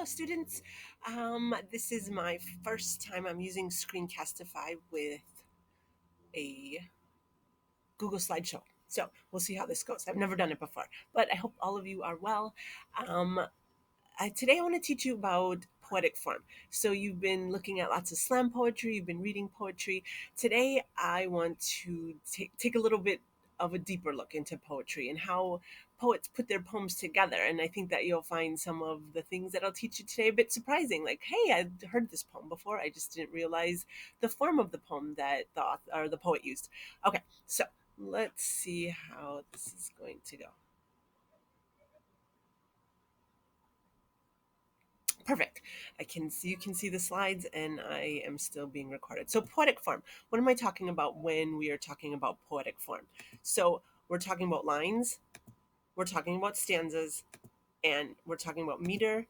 Hello, students. This is my first time I'm using Screencastify with a Google slideshow. So we'll see how this goes. I've never done it before, but I hope all of you are well. Um, Today I want to teach you about poetic form. So you've been looking at lots of slam poetry, you've been reading poetry. Today I want to take a little bit of a deeper look into poetry and how poets put their poems together. And I think that you'll find some of the things that I'll teach you today a bit surprising. Like, hey, I'd heard this poem before. I just didn't realize the form of the poem that the author or the poet used. Okay, so let's see how this is going to go. Perfect. I can see you can see the slides and I am still being recorded. So poetic form. What am I talking about when we are talking about poetic form? So we're talking about lines, we're talking about stanzas, and we're talking about meter,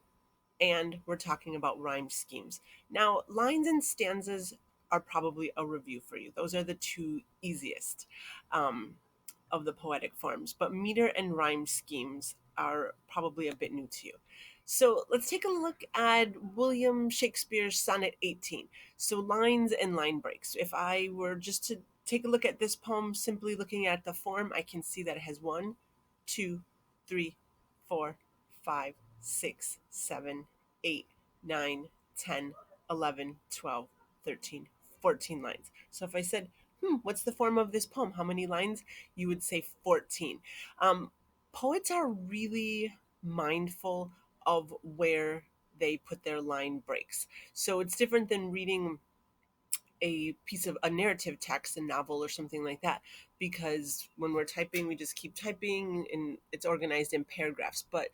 and we're talking about rhyme schemes. Now, lines and stanzas are probably a review for you. Those are the two easiest of the poetic forms, but meter and rhyme schemes are probably a bit new to you. So let's take a look at William Shakespeare's Sonnet 18. So lines and line breaks. If I were just to take a look at this poem, simply looking at the form, I can see that it has 1, 2, 3, 4, 5, 6, 7, 8, 9, 10, 11, 12, 13, 14 lines. So if I said, what's the form of this poem? How many lines? You would say 14. Poets are really mindful of where they put their line breaks. So it's different than reading a piece of a narrative text, a novel or something like that, because when we're typing, we just keep typing and it's organized in paragraphs. But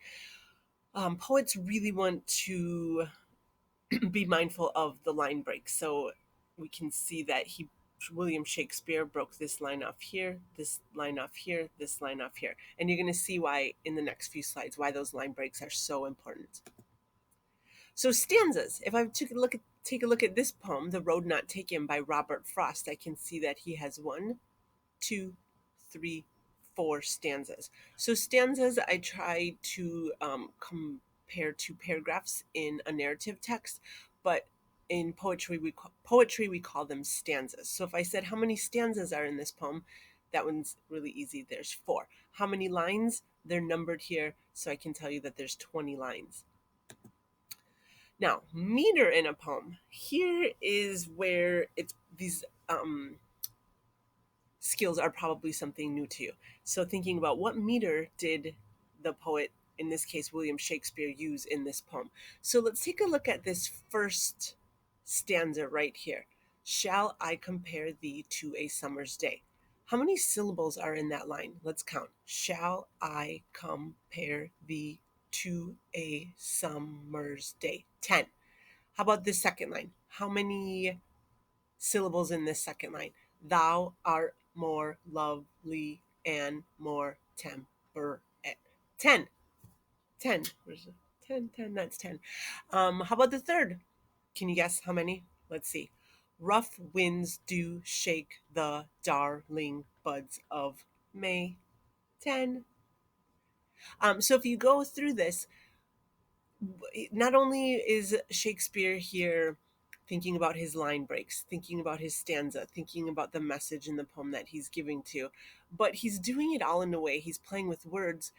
poets really want to be mindful of the line breaks. So we can see that William Shakespeare broke this line off here, this line off here, this line off here. And you're going to see why in the next few slides, why those line breaks are so important. So stanzas, if I take a look at this poem, The Road Not Taken by Robert Frost, I can see that he has 1, 2, 3, 4 stanzas. So stanzas I try to compare to paragraphs in a narrative text, but in poetry we call them stanzas. So if I said how many stanzas are in this poem, that one's really easy. There's 4. How many lines? They're numbered here, so I can tell you that there's 20 lines. Now, meter in a poem. Here is where it's these skills are probably something new to you. So thinking about what meter did the poet, in this case William Shakespeare, use in this poem. So let's take a look at this first stanza right here. Shall I compare thee to a summer's day? How many syllables are in that line? Let's count. Shall I compare thee to a summer's day? 10. How about this second line? How many syllables in this second line? Thou art more lovely and more temperate. 10. 10. Where's it? 10, 10, that's 10. How about the third? Can you guess how many? Let's see. Rough winds do shake the darling buds of May. 10. So if you go through this, not only is Shakespeare here thinking about his line breaks, thinking about his stanza, thinking about the message in the poem that he's giving to, but he's doing it all in a way. He's playing with words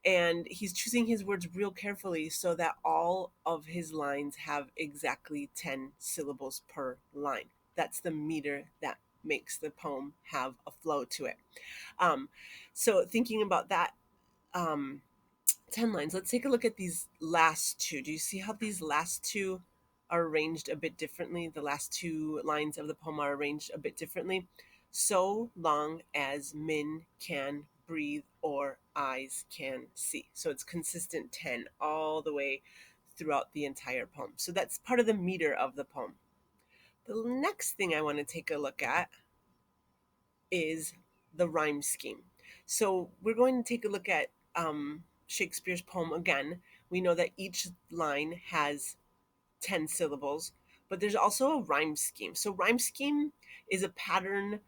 and he's choosing his words real carefully so that all of his lines have exactly 10 syllables per line. That's the meter that makes the poem have a flow to it. So thinking about that, 10 lines. Let's take a look at these last two. Do you see how these last two are arranged a bit differently? The last two lines of the poem are arranged a bit differently. So long as men can breathe or eyes can see. So it's consistent 10 all the way throughout the entire poem. So that's part of the meter of the poem. The next thing I want to take a look at is the rhyme scheme. So we're going to take a look at Shakespeare's poem again. We know that each line has 10 syllables, but there's also a rhyme scheme. So rhyme scheme is a pattern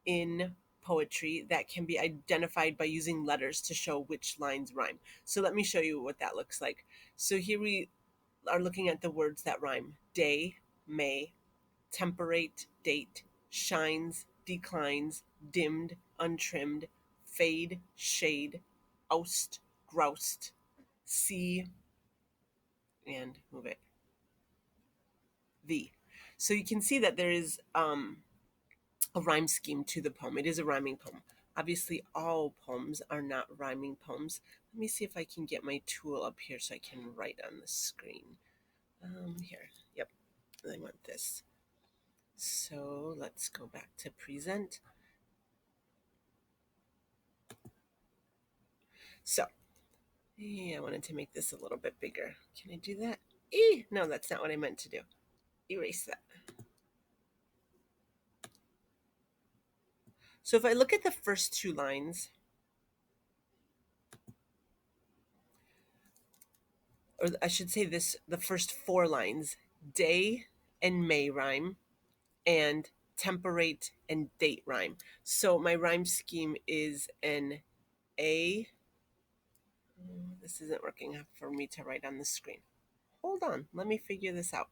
in poetry that can be identified by using letters to show which lines rhyme. So let me show you what that looks like. So here we are looking at the words that rhyme: day, may, temperate, date, shines, declines, dimmed, untrimmed, fade, shade, oust, groused, see, and move it, thee. So you can see that there is a rhyme scheme to the poem. It is a rhyming poem. Obviously, all poems are not rhyming poems. Let me see if I can get my tool up here so I can write on the screen. Here, yep, I want this. So let's go back to present. So, I wanted to make this a little bit bigger. Can I do that? No, that's not what I meant to do. Erase that. So if I look at the first two lines, or I should say this, the first four lines, day and may rhyme, and temperate and date rhyme. So my rhyme scheme is an A. This isn't working for me to write on the screen. Hold on, let me figure this out.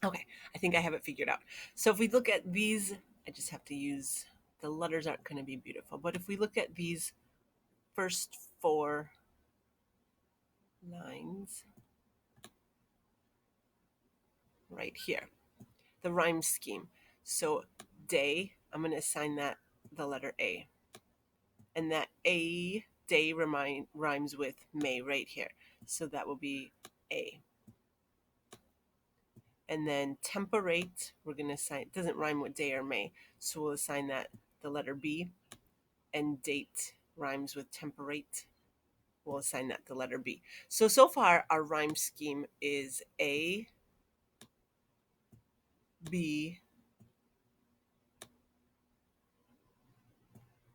Okay, I think I have it figured out. So if we look at these, I just have to use, the letters aren't going to be beautiful, but if we look at these first four lines right here, the rhyme scheme. So day, I'm going to assign that the letter A. And that A, day, rhymes with may right here. So that will be A. And then temperate, we're going to assign, it doesn't rhyme with day or may. So we'll assign that the letter B. And date rhymes with temperate. We'll assign that the letter B. So far, our rhyme scheme is A, B,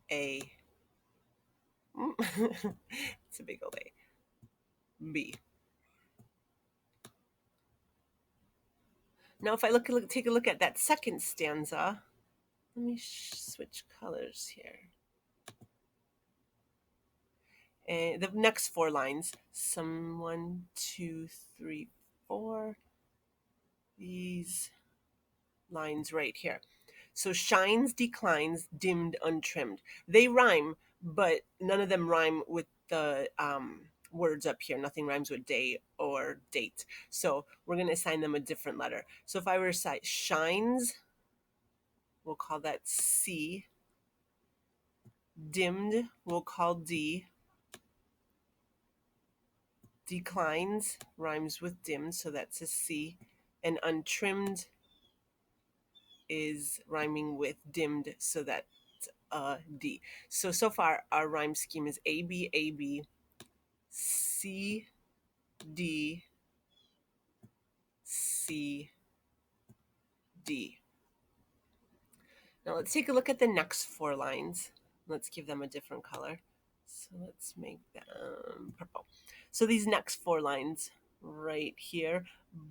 A. It's a big old A. B. Now, if I take a look at that second stanza, let me switch colors here. And the next four lines, some 1, 2, 3, 4, these lines right here. So shines, declines, dimmed, untrimmed. They rhyme, but none of them rhyme with the words up here. Nothing rhymes with day or date. So we're going to assign them a different letter. So if I were to say shines, we'll call that C. Dimmed, we'll call D. Declines rhymes with dim, so that's a C. And untrimmed is rhyming with dimmed, so that's a D. So far, our rhyme scheme is A, B, A, B, C, D, C, D. Now let's take a look at the next four lines. Let's give them a different color. So let's make them purple. So these next four lines right here,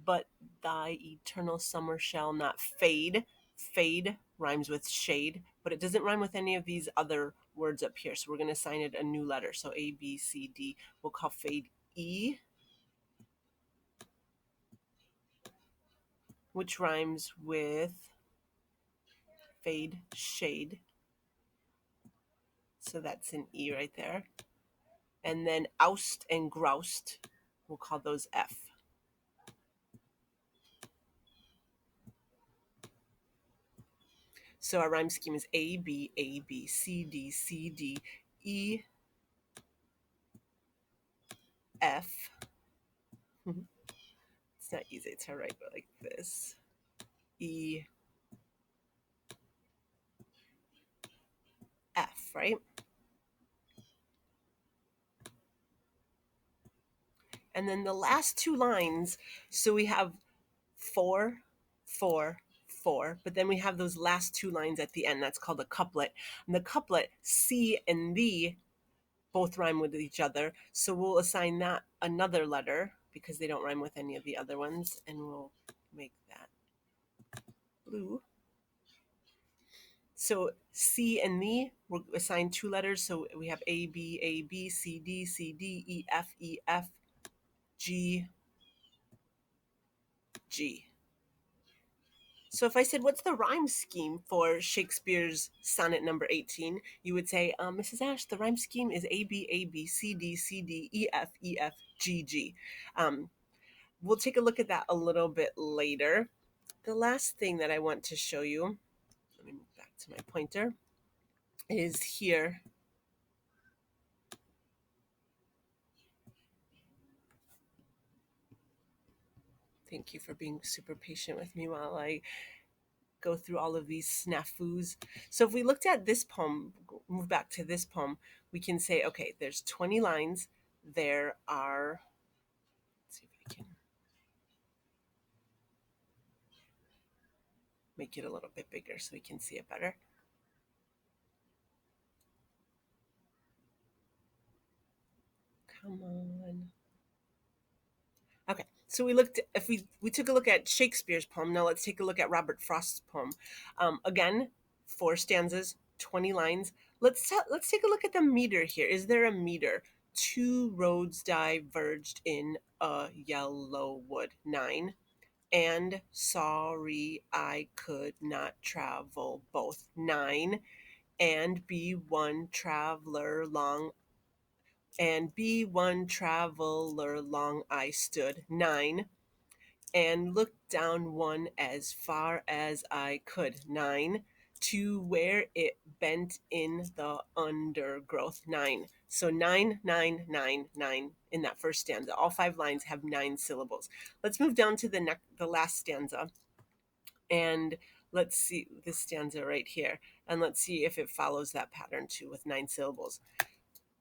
but thy eternal summer shall not fade. Fade rhymes with shade, but it doesn't rhyme with any of these other words up here. So we're going to assign it a new letter. So A, B, C, D. We'll call fade E, which rhymes with fade, shade. So that's an E right there. And then oust and groused, we'll call those F. So our rhyme scheme is A, B, A, B, C, D, C, D, E, F. It's not easy to write like this. E, F, right? And then the last two lines, so we have 4, 4, 4, but then we have those last two lines at the end. That's called a couplet. And the couplet, C and the, both rhyme with each other. So we'll assign that another letter because they don't rhyme with any of the other ones. And we'll make that blue. So C and the, we'll assign two letters. So we have A, B, C, D, C, D, E, F, E, F. G, G. So if I said, what's the rhyme scheme for Shakespeare's sonnet number 18, you would say, Mrs. Ash, the rhyme scheme is A, B, A, B, C, D, C, D, E, F, E, F, G, G. Um, we'll take a look at that a little bit later. The last thing that I want to show you, let me move back to my pointer, is here. Thank you for being super patient with me while I go through all of these snafus. So if we looked at this poem, move back to this poem, we can say, okay, there's 20 lines. There are, let's see if I can make it a little bit bigger so we can see it better. Come on. Okay, so we looked. If we took a look at Shakespeare's poem, now let's take a look at Robert Frost's poem. Again, 4 stanzas, 20 lines. Let's take a look at the meter here. Is there a meter? Two roads diverged in a yellow wood. 9. And sorry I could not travel both. 9. And be one traveler long and be one traveler long I stood. 9. And looked down one as far as I could. 9. To where it bent in the undergrowth. 9. So 9, 9, 9, 9 in that first stanza. All 5 lines have 9 syllables. Let's move down to the last stanza. And let's see this stanza right here. And let's see if it follows that pattern too with 9 syllables.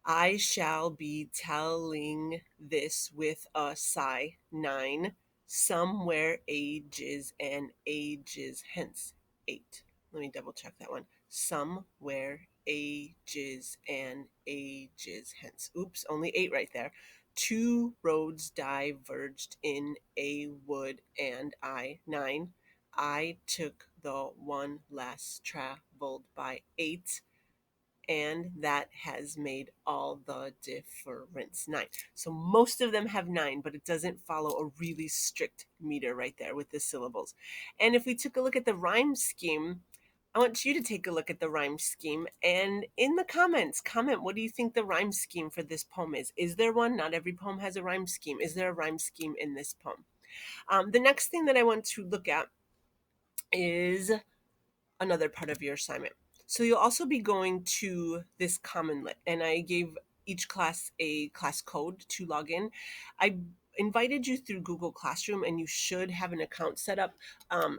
I shall be telling this with a sigh. 9. Somewhere ages and ages hence. 8. Let me double check that one. Somewhere ages and ages hence. Oops, only 8 right there. Two roads diverged in a wood and I. 9. I took the one less traveled by. 8. And that has made all the difference. 9. So most of them have 9, but it doesn't follow a really strict meter right there with the syllables. And if we took a look at the rhyme scheme, I want you to take a look at the rhyme scheme, and in the comments, comment what do you think the rhyme scheme for this poem is. Is there one? Not every poem has a rhyme scheme. Is there a rhyme scheme in this poem? The next thing that I want to look at is another part of your assignment. So you'll also be going to this common lit, and I gave each class a class code to log in. I invited you through Google Classroom, and you should have an account set up.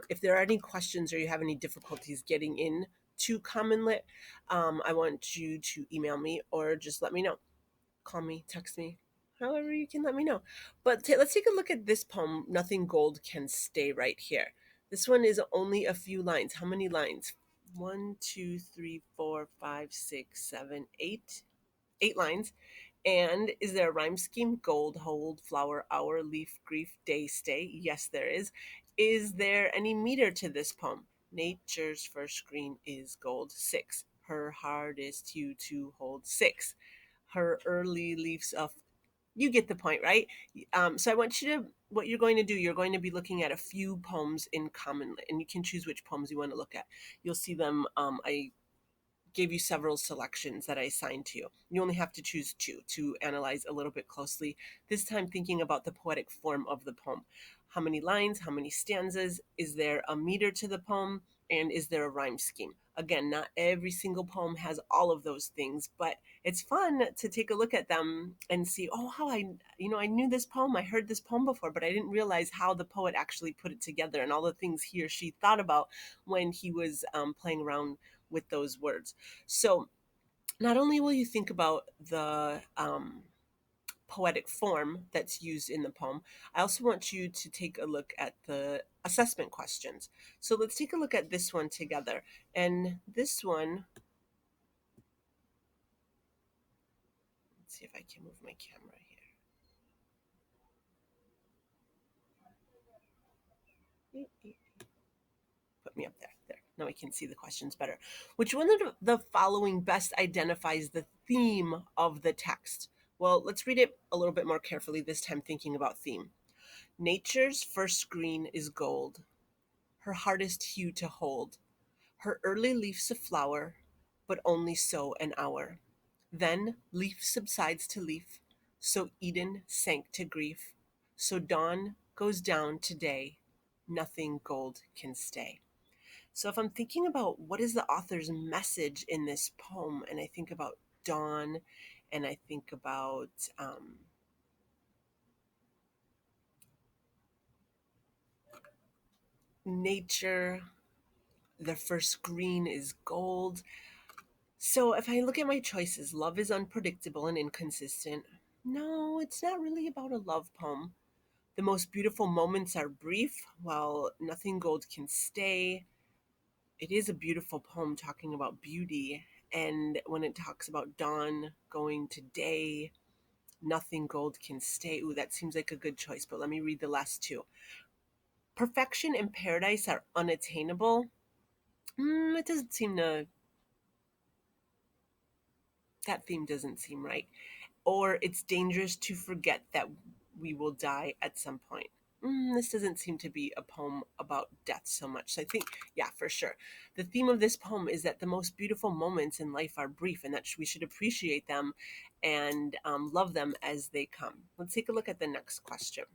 If there are any questions or you have any difficulties getting in to common lit, I want you to email me or just let me know. Call me, text me, however you can let me know. But let's take a look at this poem, Nothing Gold Can Stay, right here. This one is only a few lines. How many lines? 1, 2, 3, 4, 5, 6, 7, 8. 8 lines. And is there a rhyme scheme? Gold, hold, flower, hour, leaf, grief, day, stay. Yes, there is. Is there any meter to this poem? Nature's first green is gold. 6. Her hardest hue to hold. 6. Her early leaves of, you get the point, right? So I want you to, what you're going to do, you're going to be looking at a few poems in common lit, and you can choose which poems you want to look at. You'll see them. I gave you several selections that I assigned to you. You only have to choose 2 to analyze a little bit closely, this time thinking about the poetic form of the poem. How many lines, how many stanzas, is there a meter to the poem, and is there a rhyme scheme? Again, not every single poem has all of those things, but it's fun to take a look at them and see, oh, how I knew this poem, I heard this poem before, but I didn't realize how the poet actually put it together and all the things he or she thought about when he was playing around with those words. So not only will you think about the poetic form that's used in the poem, I also want you to take a look at the assessment questions. So let's take a look at this one together. And this one, let's see if I can move my camera here. Put me up there. There. Now I can see the questions better. Which one of the following best identifies the theme of the text? Well, let's read it a little bit more carefully this time, thinking about theme. Nature's first green is gold, her hardest hue to hold. Her early leaf's a flower, but only so an hour. Then leaf subsides to leaf, so Eden sank to grief. So dawn goes down to day, nothing gold can stay. So if I'm thinking about what is the author's message in this poem, and I think about dawn, and I think about nature, the first green is gold. So if I look at my choices, love is unpredictable and inconsistent. No, it's not really about a love poem. The most beautiful moments are brief, while nothing gold can stay. It is a beautiful poem talking about beauty. And when it talks about dawn going to day, nothing gold can stay. Ooh, that seems like a good choice, but let me read the last two. Perfection and paradise are unattainable. It doesn't seem to, that theme doesn't seem right. Or it's dangerous to forget that we will die at some point. This doesn't seem to be a poem about death so much. So I think, yeah, for sure. The theme of this poem is that the most beautiful moments in life are brief and that we should appreciate them and love them as they come. Let's take a look at the next question.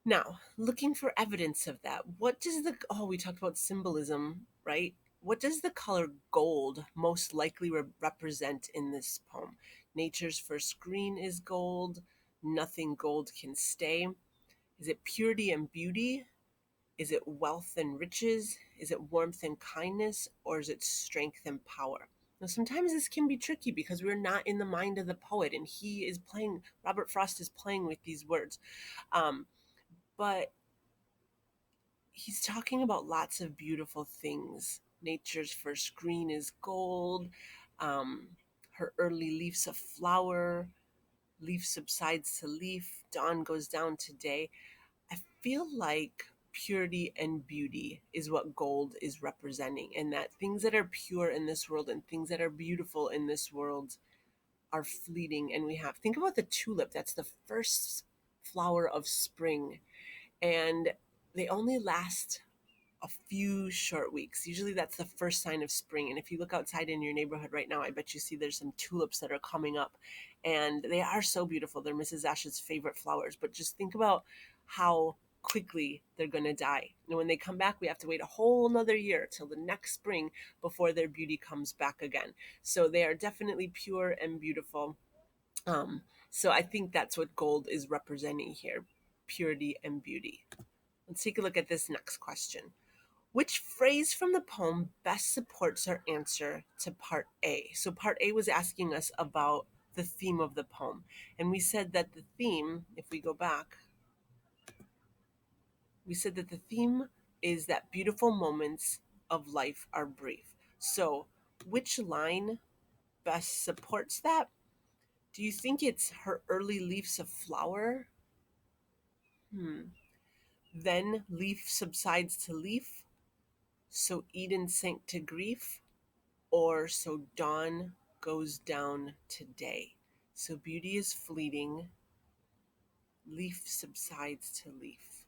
Now, looking for evidence of that, what does we talked about symbolism, right? What does the color gold most likely represent in this poem? Nature's first green is gold, nothing gold can stay. Is it purity and beauty? Is it wealth and riches? Is it warmth and kindness? Or is it strength and power? Now, sometimes this can be tricky because we're not in the mind of the poet, and Robert Frost is playing with these words. Um, but he's talking about lots of beautiful things. Nature's first green is gold. Um, Her early leaf's a flower. Leaf subsides to leaf. Dawn goes down to day. I feel like purity and beauty is what gold is representing, and that things that are pure in this world and things that are beautiful in this world are fleeting. And think about the tulip. That's the first flower of spring, and they only last a few short weeks. Usually that's the first sign of spring. And if you look outside in your neighborhood right now, I bet you see there's some tulips that are coming up. And they are so beautiful. They're Mrs. Ash's favorite flowers. But just think about how quickly they're going to die. And when they come back, we have to wait a whole another year till the next spring before their beauty comes back again. So they are definitely pure and beautiful. So I think that's what gold is representing here, purity and beauty. Let's take a look at this next question. Which phrase from the poem best supports our answer to part A? So, part A was asking us about the theme of the poem. And we said that the theme, if we go back, we said that the theme is that beautiful moments of life are brief. So, which line best supports that? Do you think it's her early leaves of flower? Then leaf subsides to leaf, so Eden sank to grief, or so dawn goes down to day. So beauty is fleeting, leaf subsides to leaf,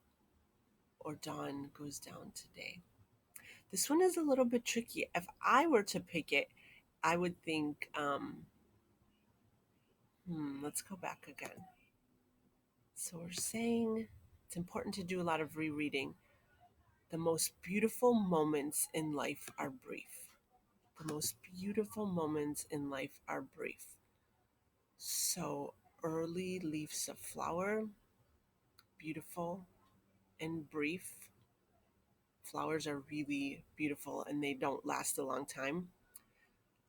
or dawn goes down to day. This one is a little bit tricky. If I were to pick it, I would think, let's go back again. So we're saying it's important to do a lot of rereading. The most beautiful moments in life are brief. The most beautiful moments in life are brief. So early leaves of flower, beautiful and brief. Flowers are really beautiful and they don't last a long time.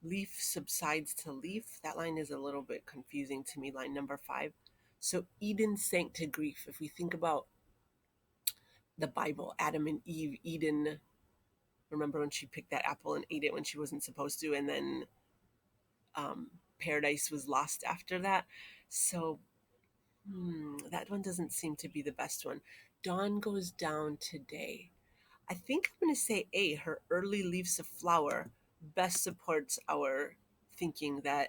Leaf subsides to leaf. That line is a little bit confusing to me, line number 5. So Eden sank to grief. If we think about the Bible, Adam and Eve, Eden, remember when she picked that apple and ate it when she wasn't supposed to, and then paradise was lost after that. So that one doesn't seem to be the best one. Dawn goes down today. I think I'm going to say A, her early leaves of flower best supports our thinking that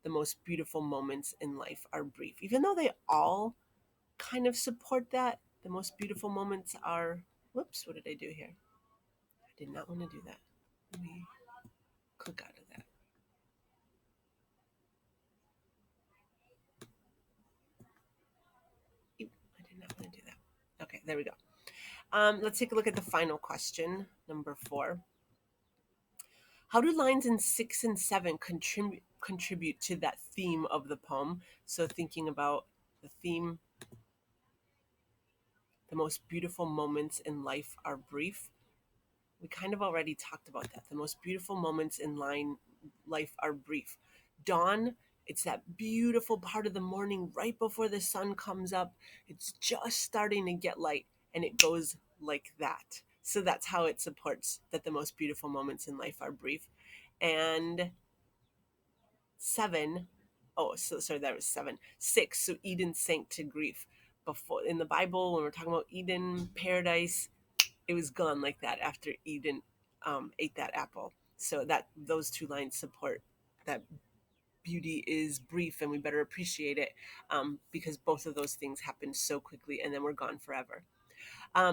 the most beautiful moments in life are brief. Even though they all kind of support that, the most beautiful moments are. Whoops, what did I do here? I did not want to do that. Let me click out of that. Ew, I did not want to do that. Okay, there we go. Let's take a look at the final question, number 4. How do lines in 6 and 7 contribute to that theme of the poem? So thinking about the theme, the most beautiful moments in life are brief. We kind of already talked about that. The most beautiful moments in life are brief. Dawn, it's that beautiful part of the morning right before the sun comes up. It's just starting to get light, and it goes like that. So that's how it supports that the most beautiful moments in life are brief. And 7, oh, so sorry, that was 7. 6, so Eden sank to grief. Before in the Bible, when we're talking about Eden, paradise, it was gone like that after Eden ate that apple. So that those two lines support that beauty is brief and we better appreciate it, because both of those things happened so quickly and then we're gone forever.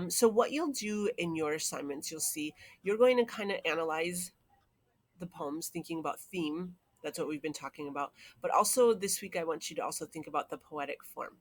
So what you'll do in your assignments, you'll see you're going to kind of analyze the poems, thinking about theme. That's what we've been talking about. But also this week, I want you to also think about the poetic form.